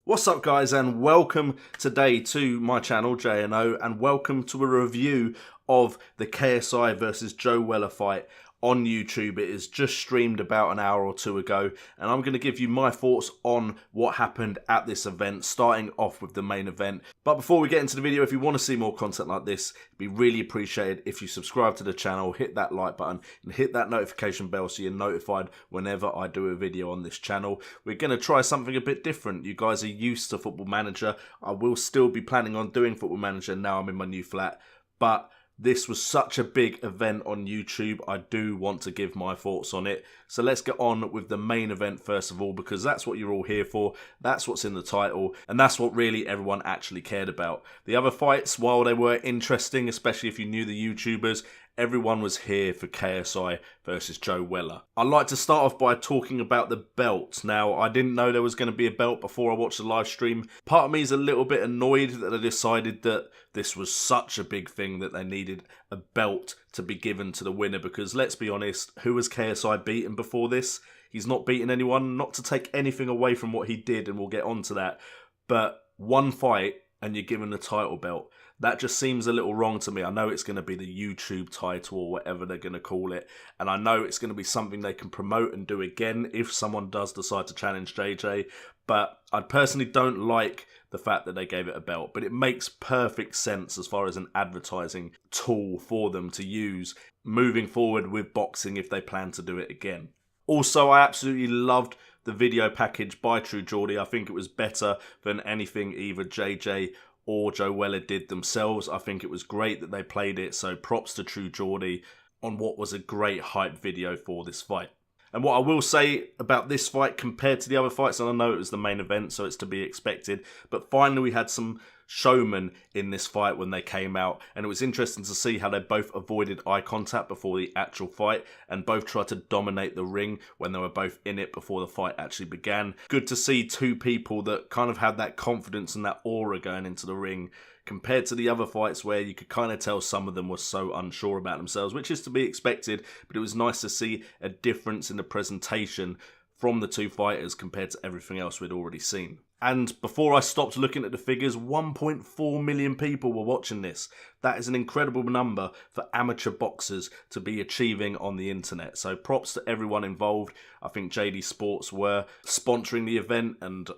What's up guys, and welcome today to my channel JNO, and welcome to a review of the KSI versus Joe Weller fight on YouTube. It is just streamed about an hour or two ago, and I'm going to give you my thoughts on what happened at this event, starting off with the main event. But before we get into the video, if you want to see more content like this, it'd be really appreciated if you subscribe to the channel, hit that like button, and hit that notification bell so you're notified whenever I do a video on this channel. We're going to try something a bit different. You guys are used to Football Manager. I will still be planning on doing Football Manager now I'm in my new flat, but this was such a big event on YouTube. I do want to give my thoughts on it. So let's get on with the main event first of all, because that's what you're all here for. That's what's in the title, and that's what really everyone actually cared about. The other fights, while they were interesting, especially if you knew the YouTubers, everyone was here for KSI versus Joe Weller. I'd like to start off by talking about the belt. Now, I didn't know there was going to be a belt before I watched the live stream. Part of me is a little bit annoyed that they decided that this was such a big thing that they needed a belt to be given to the winner, because let's be honest, who has KSI beaten before this? He's not beaten anyone, not to take anything away from what he did, and we'll get on to that, but one fight and you're given the title belt. That just seems a little wrong to me. I know it's going to be the YouTube title or whatever they're going to call it, and I know it's going to be something they can promote and do again if someone does decide to challenge JJ, but I personally don't like the fact that they gave it a belt, but it makes perfect sense as far as an advertising tool for them to use moving forward with boxing if they plan to do it again. Also, I absolutely loved the video package by True Geordie. I think it was better than anything either JJ or Joe Weller did themselves. I think it was great that they played it, so props to True Geordie on what was a great hype video for this fight. And what I will say about this fight compared to the other fights, and I know it was the main event, so it's to be expected, but finally we had some showmen in this fight when they came out, and it was interesting to see how they both avoided eye contact before the actual fight and both tried to dominate the ring when they were both in it before the fight actually began. Good to see two people that kind of had that confidence and that aura going into the ring, compared to the other fights where you could kind of tell some of them were so unsure about themselves, which is to be expected, but it was nice to see a difference in the presentation from the two fighters compared to everything else we'd already seen. And before I stopped looking at the figures, 1.4 million people were watching this. That is an incredible number for amateur boxers to be achieving on the internet. So props to everyone involved. I think JD Sports were sponsoring the event, and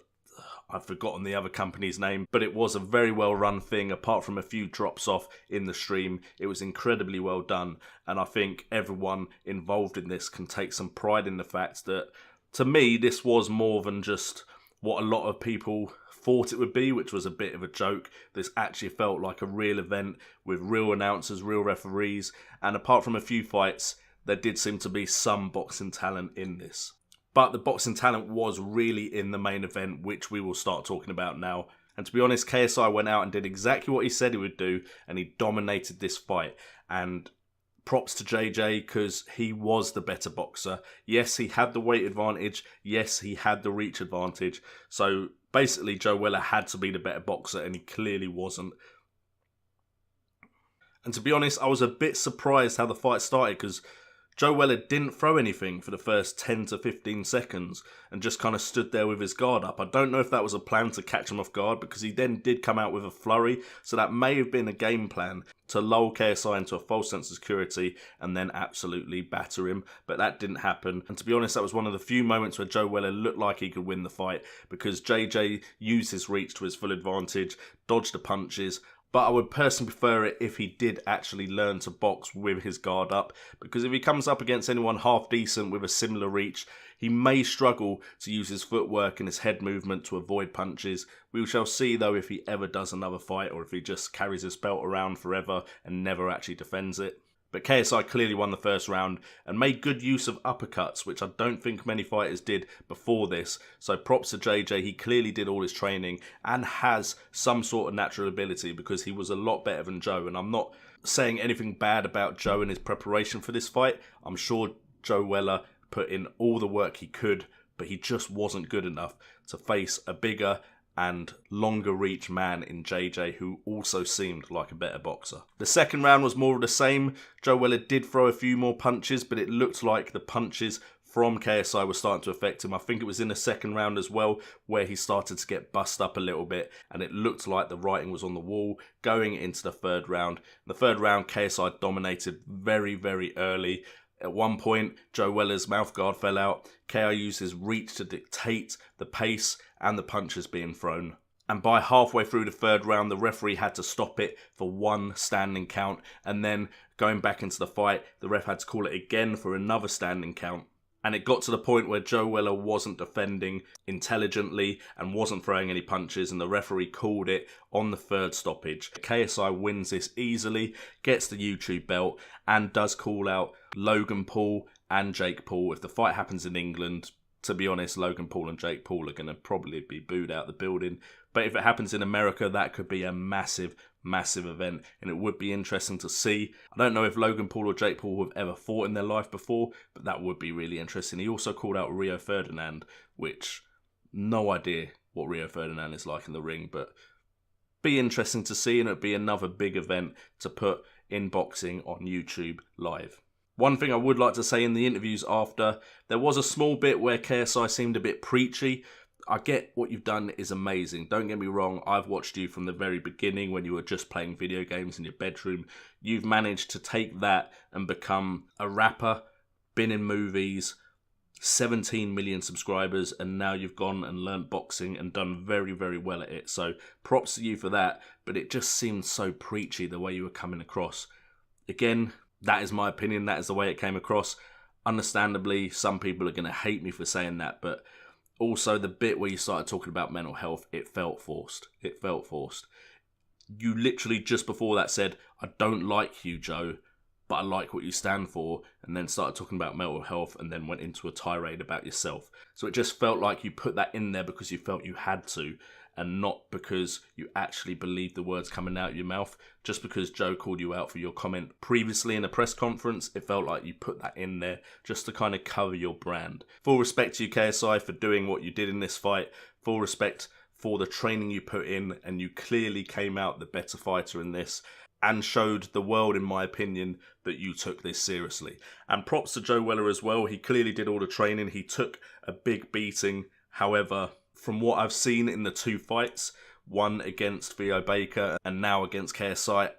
I've forgotten the other company's name, but it was a very well run thing. Apart from a few drops off in the stream, it was incredibly well done, and I think everyone involved in this can take some pride in the fact that, to me, this was more than just what a lot of people thought it would be, which was a bit of a joke. This actually felt like a real event with real announcers, real referees, and apart from a few fights, there did seem to be some boxing talent in this. But the boxing talent was really in the main event, which we will start talking about now. And to be honest, KSI went out and did exactly what he said he would do, and he dominated this fight. And props to JJ, because he was the better boxer. Yes, he had the weight advantage. Yes, he had the reach advantage. So basically, Joe Weller had to be the better boxer, and he clearly wasn't. And to be honest, I was a bit surprised how the fight started, because Joe Weller didn't throw anything for the first 10 to 15 seconds and just kind of stood there with his guard up. I don't know if that was a plan to catch him off guard, because he then did come out with a flurry, so that may have been a game plan to lull KSI into a false sense of security and then absolutely batter him, but that didn't happen. And to be honest, that was one of the few moments where Joe Weller looked like he could win the fight, because JJ used his reach to his full advantage, dodged the punches. But I would personally prefer it if he did actually learn to box with his guard up, because if he comes up against anyone half decent with a similar reach, he may struggle to use his footwork and his head movement to avoid punches. We shall see though if he ever does another fight, or if he just carries his belt around forever and never actually defends it. But KSI clearly won the first round and made good use of uppercuts, which I don't think many fighters did before this. So props to JJ, he clearly did all his training and has some sort of natural ability, because he was a lot better than Joe. And I'm not saying anything bad about Joe and his preparation for this fight. I'm sure Joe Weller put in all the work he could, but he just wasn't good enough to face a bigger and longer reach man in JJ, who also seemed like a better boxer. The second round was more of the same. Joe Weller did throw a few more punches, but it looked like the punches from KSI was starting to affect him. I think it was in the second round as well where he started to get bust up a little bit, and it looked like the writing was on the wall going into the third round. In the third round, KSI dominated very, very early. At one point, Joe Weller's mouthguard fell out. KI used his reach to dictate the pace and the punches being thrown. And by halfway through the third round, the referee had to stop it for one standing count. And then going back into the fight, the ref had to call it again for another standing count. And it got to the point where Joe Weller wasn't defending intelligently and wasn't throwing any punches, and the referee called it on the third stoppage. KSI wins this easily, gets the YouTube belt, and does call out Logan Paul and Jake Paul. If the fight happens in England, to be honest, Logan Paul and Jake Paul are going to probably be booed out the building. But if it happens in America, that could be a massive, massive event, and it would be interesting to see. I don't know if Logan Paul or Jake Paul have ever fought in their life before, but that would be really interesting. He also called out Rio Ferdinand, which, no idea what Rio Ferdinand is like in the ring, but be interesting to see, and it'd be another big event to put in boxing on YouTube live. One thing I would like to say in the interviews after, there was a small bit where KSI seemed a bit preachy. I get what you've done is amazing. Don't get me wrong, I've watched you from the very beginning when you were just playing video games in your bedroom. You've managed to take that and become a rapper, been in movies, 17 million subscribers, and now you've gone and learnt boxing and done very, very well at it. So props to you for that, but it just seemed so preachy the way you were coming across. Again, that is my opinion, that is the way it came across. Understandably, some people are going to hate me for saying that, but also the bit where you started talking about mental health, it felt forced. It felt forced. You literally just before that said, I don't like you, Joe, but I like what you stand for, and then started talking about mental health and then went into a tirade about yourself. So it just felt like you put that in there because you felt you had to, and not because you actually believed the words coming out of your mouth. Just because Joe called you out for your comment previously in a press conference, it felt like you put that in there just to kind of cover your brand. Full respect to you, KSI, for doing what you did in this fight. Full respect for the training you put in, and you clearly came out the better fighter in this and showed the world, in my opinion, that you took this seriously. And props to Joe Weller as well. He clearly did all the training. He took a big beating. However, from what I've seen in the two fights, one against Theo Baker and now against KSI,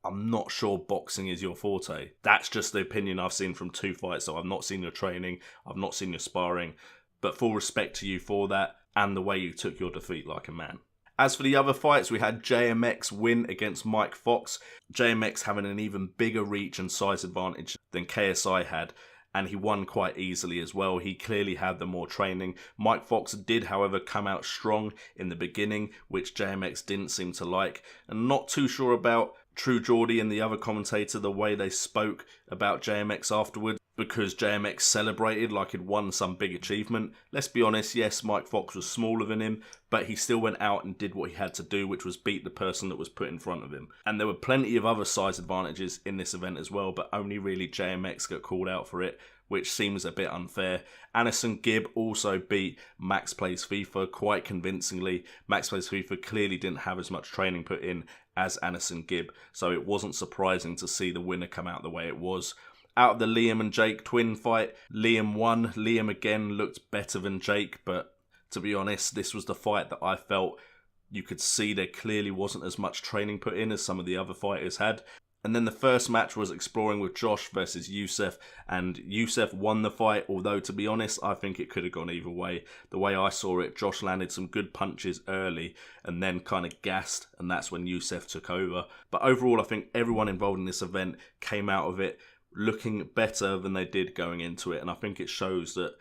I'm not sure boxing is your forte. That's just the opinion I've seen from two fights. So I've not seen your training, I've not seen your sparring, but full respect to you for that and the way you took your defeat like a man. As for the other fights, we had JMX win against Mike Fox. JMX having an even bigger reach and size advantage than KSI had, and he won quite easily as well. He clearly had the more training. Mike Fox did, however, come out strong in the beginning, which JMX didn't seem to like. And not too sure about True Geordie and the other commentator, the way they spoke about JMX afterwards, because JMX celebrated like he'd won some big achievement. Let's be honest, yes, Mike Fox was smaller than him, but he still went out and did what he had to do, which was beat the person that was put in front of him. And there were plenty of other size advantages in this event as well, but only really JMX got called out for it, which seems a bit unfair. Anderson Gibb also beat Max Plays FIFA quite convincingly. Max Plays FIFA clearly didn't have as much training put in as Anderson Gibb, so it wasn't surprising to see the winner come out the way it was. Out of the Liam and Jake twin fight, Liam won. Liam again looked better than Jake, but to be honest, this was the fight that I felt you could see there clearly wasn't as much training put in as some of the other fighters had. And then the first match was Exploring with Josh versus Youssef, and Youssef won the fight, although to be honest, I think it could have gone either way. The way I saw it, Josh landed some good punches early and then kind of gassed, and that's when Youssef took over. But overall, I think everyone involved in this event came out of it looking better than they did going into it, and I think it shows that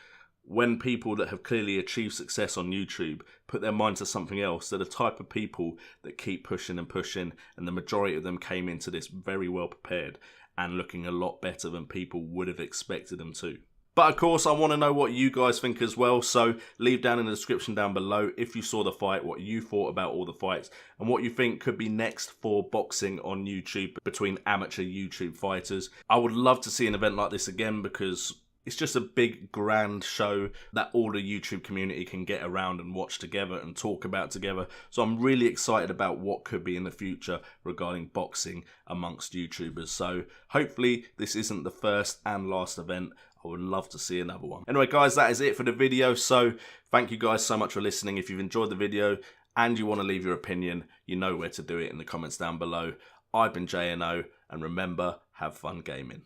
when people that have clearly achieved success on YouTube put their mind to something else, they're the type of people that keep pushing and pushing, and the majority of them came into this very well prepared and looking a lot better than people would have expected them to. But of course, I want to know what you guys think as well, so leave down in the description down below if you saw the fight, what you thought about all the fights, and what you think could be next for boxing on YouTube between amateur YouTube fighters. I would love to see an event like this again because it's just a big grand show that all the YouTube community can get around and watch together and talk about together. So I'm really excited about what could be in the future regarding boxing amongst YouTubers. So hopefully this isn't the first and last event. I would love to see another one. Anyway guys, that is it for the video. So thank you guys so much for listening. If you've enjoyed the video and you want to leave your opinion, you know where to do it in the comments down below. I've been JNO, and remember, have fun gaming.